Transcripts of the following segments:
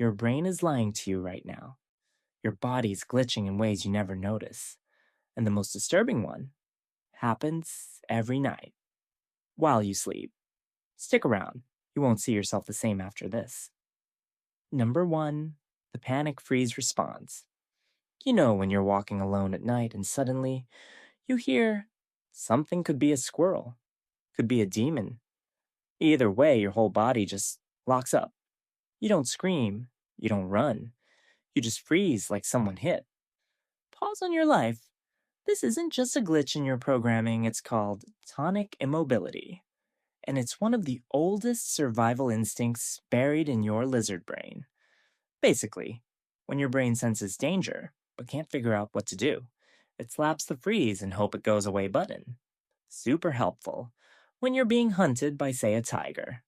Your brain is lying to you right now. Your body's glitching in ways you never notice. And the most disturbing one happens every night while you sleep. Stick around. You won't see yourself the same after this. Number one, the panic freeze response. You know when you're walking alone at night and suddenly you hear something could be a squirrel, could be a demon. Either way, your whole body just locks up. You don't scream, you don't run, you just freeze like someone hit. Pause on your life. This isn't just a glitch in your programming, it's called tonic immobility. And it's one of the oldest survival instincts buried in your lizard brain. Basically, when your brain senses danger, but can't figure out what to do, it slaps the freeze and hope it goes away button. Super helpful when you're being hunted by, say, a tiger.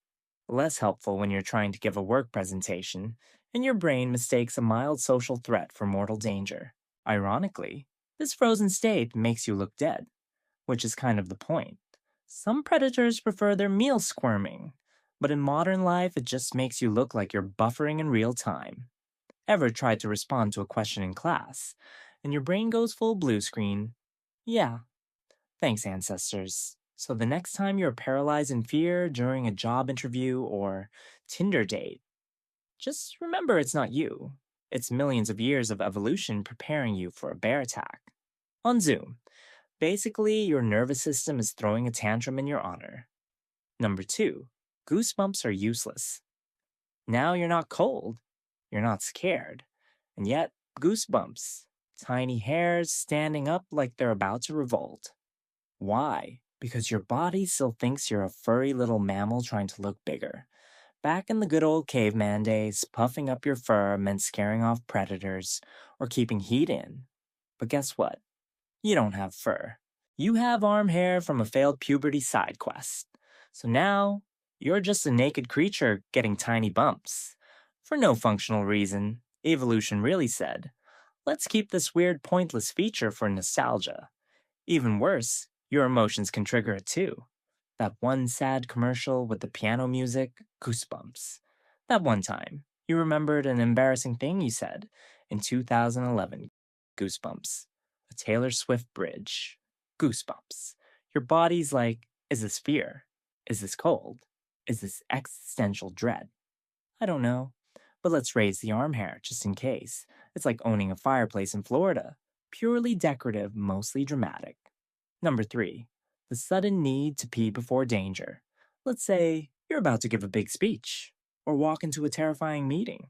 Less helpful when you're trying to give a work presentation and your brain mistakes a mild social threat for mortal danger. Ironically, this frozen state makes you look dead, which is kind of the point. Some predators prefer their meal squirming, but in modern life it just makes you look like you're buffering in real time. Ever tried to respond to a question in class, and your brain goes full blue screen? Yeah, thanks, ancestors. So the next time you're paralyzed in fear during a job interview or Tinder date, just remember it's not you. It's millions of years of evolution preparing you for a bear attack. On Zoom, basically your nervous system is throwing a tantrum in your honor. Number two, goosebumps are useless. Now you're not cold, you're not scared, and yet goosebumps, tiny hairs standing up like they're about to revolt. Why? Because your body still thinks you're a furry little mammal trying to look bigger. Back in the good old caveman days, puffing up your fur meant scaring off predators or keeping heat in. But guess what? You don't have fur. You have arm hair from a failed puberty side quest. So now, you're just a naked creature getting tiny bumps. For no functional reason, evolution really said, let's keep this weird pointless feature for nostalgia. Even worse, your emotions can trigger it too. That one sad commercial with the piano music, goosebumps. That one time, you remembered an embarrassing thing you said in 2011, goosebumps. A Taylor Swift bridge, goosebumps. Your body's like, is this fear? Is this cold? Is this existential dread? I don't know, but let's raise the arm hair just in case. It's like owning a fireplace in Florida. Purely decorative, mostly dramatic. Number three, the sudden need to pee before danger. Let's say you're about to give a big speech, or walk into a terrifying meeting,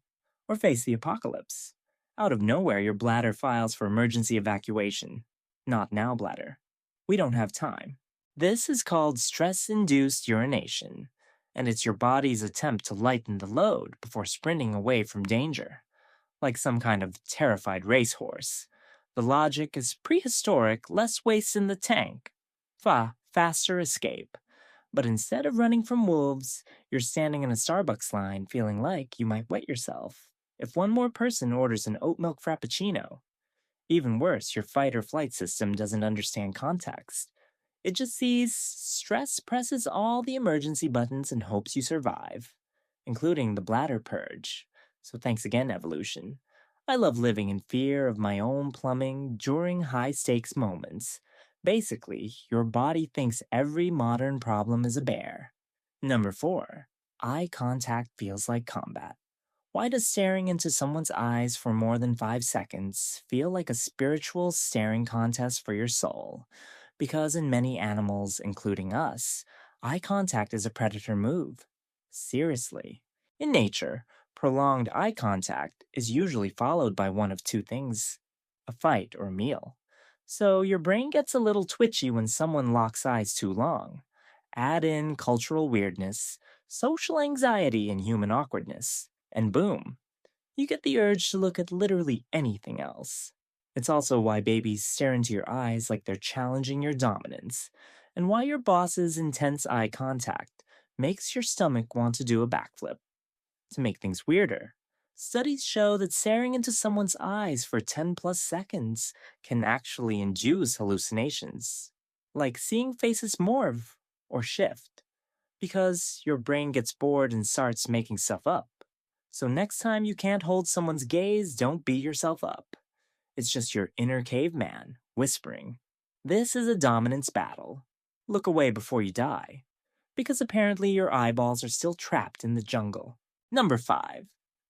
or face the apocalypse. Out of nowhere, your bladder files for emergency evacuation. Not now, bladder. We don't have time. This is called stress-induced urination, and it's your body's attempt to lighten the load before sprinting away from danger. Like some kind of terrified racehorse. The logic is prehistoric, less waste in the tank. Faster escape. But instead of running from wolves, you're standing in a Starbucks line feeling like you might wet yourself if one more person orders an oat milk frappuccino. Even worse, your fight or flight system doesn't understand context. It just sees stress presses all the emergency buttons and hopes you survive, including the bladder purge. So thanks again, evolution. I love living in fear of my own plumbing during high stakes moments. Basically, your body thinks every modern problem is a bear. Number four, eye contact feels like combat. Why does staring into someone's eyes for more than 5 seconds feel like a spiritual staring contest for your soul? Because in many animals, including us, eye contact is a predator move. Seriously. In nature, prolonged eye contact is usually followed by one of two things: a fight or a meal. So your brain gets a little twitchy when someone locks eyes too long. Add in cultural weirdness, social anxiety, and human awkwardness, and boom, you get the urge to look at literally anything else. It's also why babies stare into your eyes like they're challenging your dominance, and why your boss's intense eye contact makes your stomach want to do a backflip. To make things weirder, studies show that staring into someone's eyes for 10 plus seconds can actually induce hallucinations, like seeing faces morph or shift, because your brain gets bored and starts making stuff up. So next time you can't hold someone's gaze, don't beat yourself up. It's just your inner caveman whispering, "This is a dominance battle. Look away before you die." Because apparently your eyeballs are still trapped in the jungle. Number 5.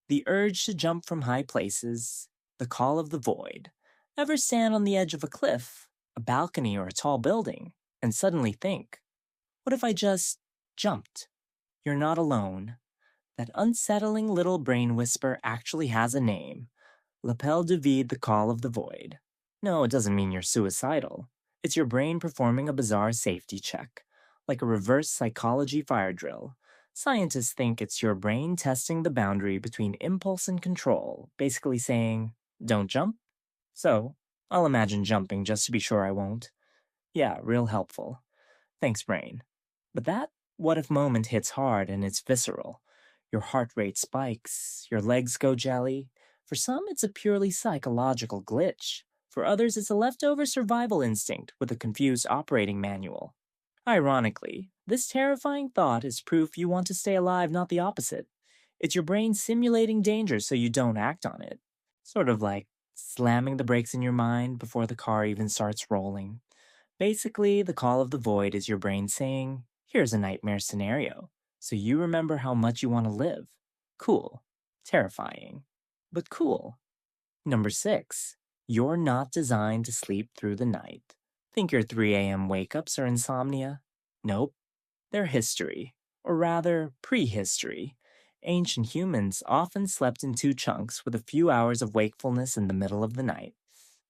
The urge to jump from high places, the call of the void. Ever stand on the edge of a cliff, a balcony, or a tall building, and suddenly think, what if I just jumped? You're not alone. That unsettling little brain whisper actually has a name. L'appel du vide, the call of the void. No, it doesn't mean you're suicidal. It's your brain performing a bizarre safety check, like a reverse psychology fire drill. Scientists think it's your brain testing the boundary between impulse and control, basically saying, don't jump. So, I'll imagine jumping just to be sure I won't. Yeah, real helpful. Thanks, brain. But that what if moment hits hard and it's visceral. Your heart rate spikes, your legs go jelly. For some, it's a purely psychological glitch. For others, it's a leftover survival instinct with a confused operating manual. Ironically, this terrifying thought is proof you want to stay alive, not the opposite. It's your brain simulating danger so you don't act on it. Sort of like slamming the brakes in your mind before the car even starts rolling. Basically, the call of the void is your brain saying, here's a nightmare scenario, so you remember how much you want to live. Cool. Terrifying. But cool. Number 6. You're not designed to sleep through the night. Think your 3 a.m. wake-ups are insomnia? Nope. They're history. Or rather, prehistory. Ancient humans often slept in 2 chunks with a few hours of wakefulness in the middle of the night.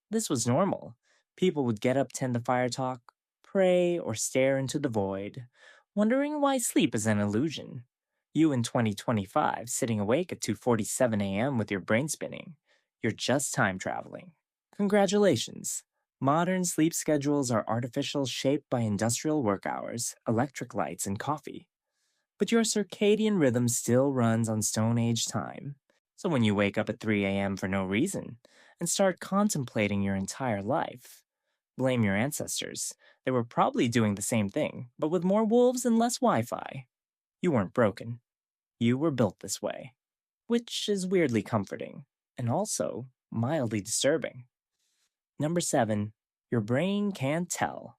This was normal. People would get up, tend the fire talk, pray, or stare into the void, wondering why sleep is an illusion. You in 2025, sitting awake at 2:47 a.m. with your brain spinning. You're just time traveling. Congratulations. Modern sleep schedules are artificial, shaped by industrial work hours, electric lights, and coffee. But your circadian rhythm still runs on Stone Age time. So when you wake up at 3 a.m. for no reason and start contemplating your entire life, blame your ancestors. They were probably doing the same thing, but with more wolves and less Wi-Fi. You weren't broken. You were built this way. Which is weirdly comforting, and also mildly disturbing. Number 7. Your brain can't tell.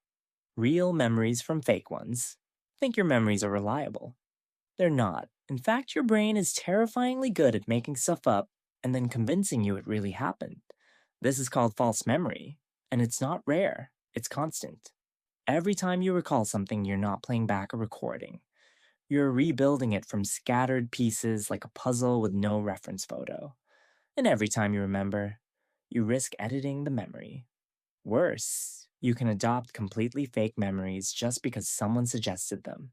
Real memories from fake ones. Think your memories are reliable. They're not. In fact, your brain is terrifyingly good at making stuff up and then convincing you it really happened. This is called false memory, and it's not rare, it's constant. Every time you recall something, you're not playing back a recording. You're rebuilding it from scattered pieces like a puzzle with no reference photo. And every time you remember, you risk editing the memory. Worse, you can adopt completely fake memories just because someone suggested them.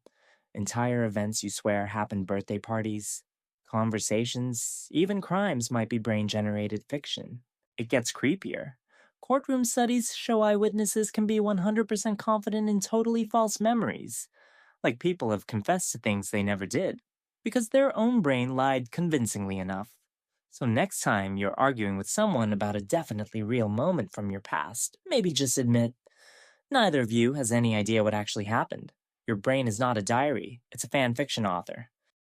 Entire events you swear happened, birthday parties, conversations, even crimes might be brain-generated fiction. It gets creepier. Courtroom studies show eyewitnesses can be 100% confident in totally false memories. Like people have confessed to things they never did, because their own brain lied convincingly enough. So next time you're arguing with someone about a definitely real moment from your past, maybe just admit, neither of you has any idea what actually happened. Your brain is not a diary, it's a fan fiction author.